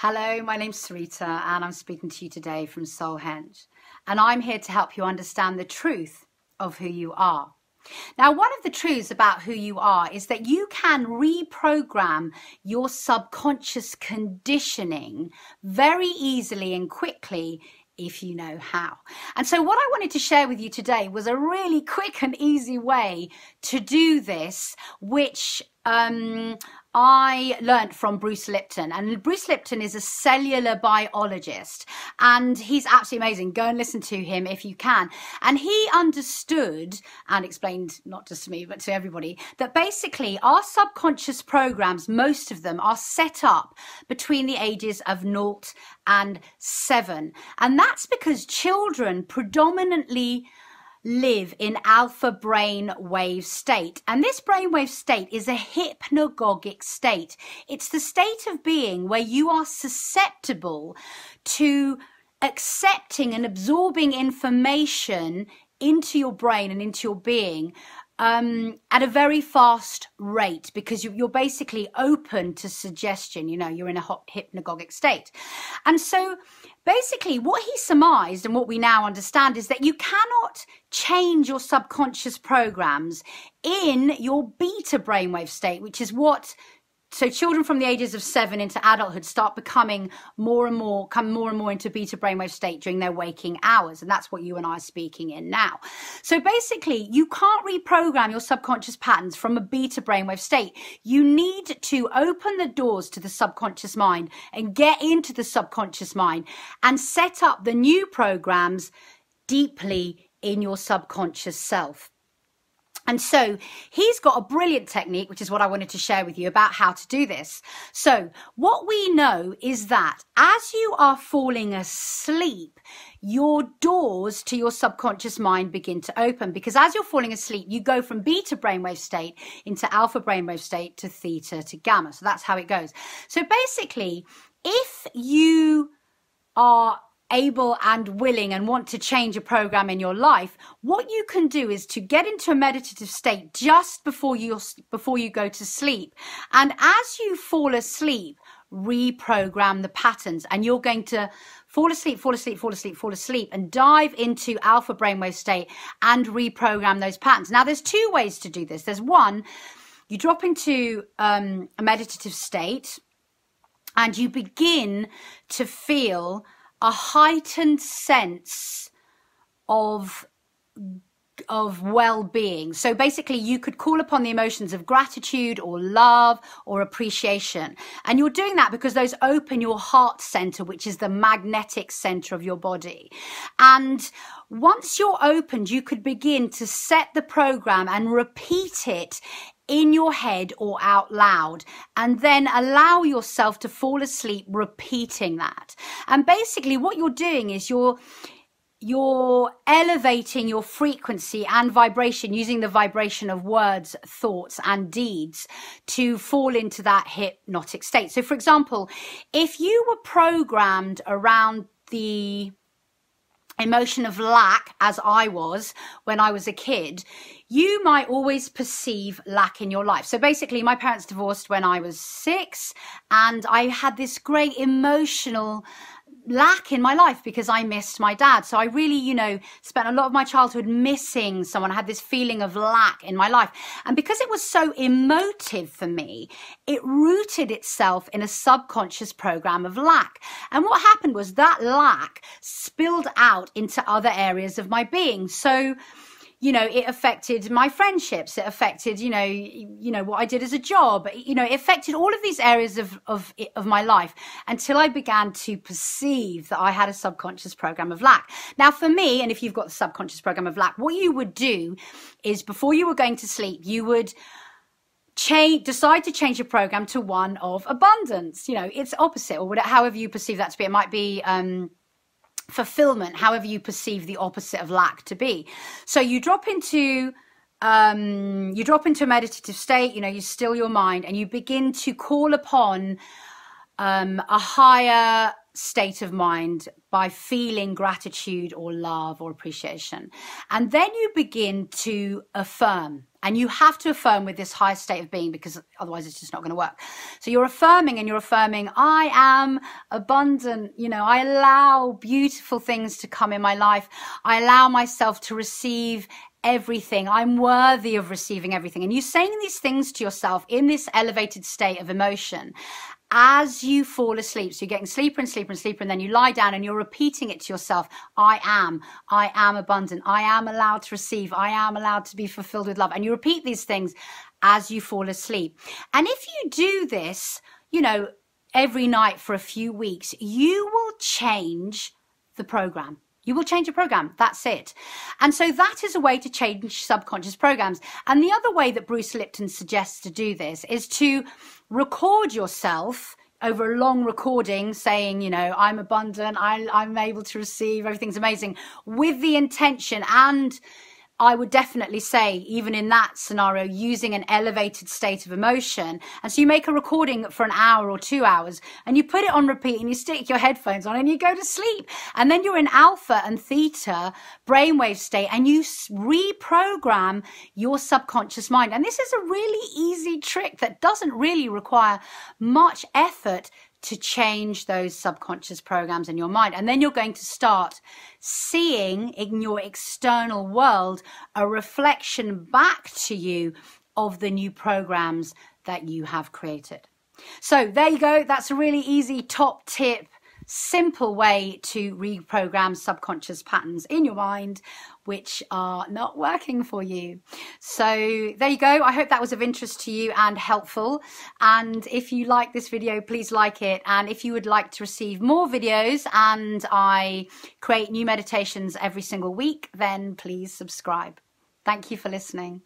Hello, my name's Sarita and I'm speaking to you today from Soulhenge, and I'm here to help you understand the truth of who you are. Now, one of the truths about who you are is that you can reprogram your subconscious conditioning very easily and quickly if you know how. And so what I wanted to share with you today was a really quick and easy way to do this, which I learned from Bruce Lipton. And Bruce Lipton is a cellular biologist and he's absolutely amazing. Go and listen to him if you can. And he understood and explained, not just to me, but to everybody, that basically our subconscious programs, most of them are set up between the ages of 0 and 7. And that's because children predominantly live in alpha brain wave state, and this brainwave state is a hypnagogic state. It's the state of being where you are susceptible to accepting and absorbing information into your brain and into your being at a very fast rate, because you're basically open to suggestion. You know, you're in a hot hypnagogic state. And so basically what he surmised and what we now understand is that you cannot change your subconscious programs in your beta brainwave state, which is what, so children from the ages of 7 into adulthood start becoming more and more into beta brainwave state during their waking hours. And that's what you and I are speaking in now. So basically, you can't reprogram your subconscious patterns from a beta brainwave state. You need to open the doors to the subconscious mind and get into the subconscious mind and set up the new programs deeply in your subconscious self. And so he's got a brilliant technique, which is what I wanted to share with you about how to do this. So what we know is that as you are falling asleep, your doors to your subconscious mind begin to open, because as you're falling asleep, you go from beta brainwave state into alpha brainwave state to theta to gamma. So that's how it goes. So basically, if you are able and willing and want to change a program in your life, what you can do is to get into a meditative state just before you go to sleep, and as you fall asleep, reprogram the patterns, and you're going to fall asleep and dive into alpha brainwave state and reprogram those patterns. Now there's two ways to do this. There's one, you drop into a meditative state and you begin to feel a heightened sense of well-being. So basically you could call upon the emotions of gratitude or love or appreciation. And you're doing that because those open your heart center, which is the magnetic center of your body. And once you're opened, you could begin to set the program and repeat it in your head or out loud, and then allow yourself to fall asleep repeating that. And basically what you're doing is you're elevating your frequency and vibration using the vibration of words, thoughts and deeds to fall into that hypnotic state. So for example, if you were programmed around the emotion of lack, as I was when I was a kid, you might always perceive lack in your life. So basically my parents divorced when I was 6, and I had this great emotional lack in my life because I missed my dad. So I really, spent a lot of my childhood missing someone. I had this feeling of lack in my life. And because it was so emotive for me, it rooted itself in a subconscious program of lack. And what happened was that lack spilled out into other areas of my being. So it affected my friendships. It affected, what I did as a job. It affected all of these areas of my life until I began to perceive that I had a subconscious program of lack. Now, for me, and if you've got the subconscious program of lack, what you would do is before you were going to sleep, you would decide to change your program to one of abundance. It's opposite, or whatever, however you perceive that to be. It might be fulfillment, however you perceive the opposite of lack to be. So you drop into a meditative state, you still your mind, and you begin to call upon a higher state of mind by feeling gratitude or love or appreciation. And then you begin to affirm And you have to affirm with this higher state of being, because otherwise it's just not going to work. So you're affirming, and you're affirming, I am abundant. You know, I allow beautiful things to come in my life. I allow myself to receive everything. I'm worthy of receiving everything. And you're saying these things to yourself in this elevated state of emotion as you fall asleep. So you're getting sleeper and sleeper and sleeper, and then you lie down and you're repeating it to yourself. I am abundant. I am allowed to receive. I am allowed to be fulfilled with love. And you repeat these things as you fall asleep. And if you do this, you know, every night for a few weeks, you will change the program. You will change your program. That's it. And so that is a way to change subconscious programs. And the other way that Bruce Lipton suggests to do this is to record yourself over a long recording saying, you know, I'm abundant, I'm able to receive, everything's amazing, with the intention, and I would definitely say, even in that scenario, using an elevated state of emotion. And so you make a recording for an hour or 2 hours, and you put it on repeat, and you stick your headphones on, and you go to sleep. And then you're in alpha and theta brainwave state, and you reprogram your subconscious mind. And this is a really easy trick that doesn't really require much effort to change those subconscious programs in your mind. And then you're going to start seeing in your external world a reflection back to you of the new programs that you have created. So there you go. That's a really easy top tip, simple way to reprogram subconscious patterns in your mind which are not working for you. So there you go. I hope that was of interest to you and helpful. And if you like this video, please like it. And if you would like to receive more videos, and I create new meditations every single week, then please subscribe. Thank you for listening.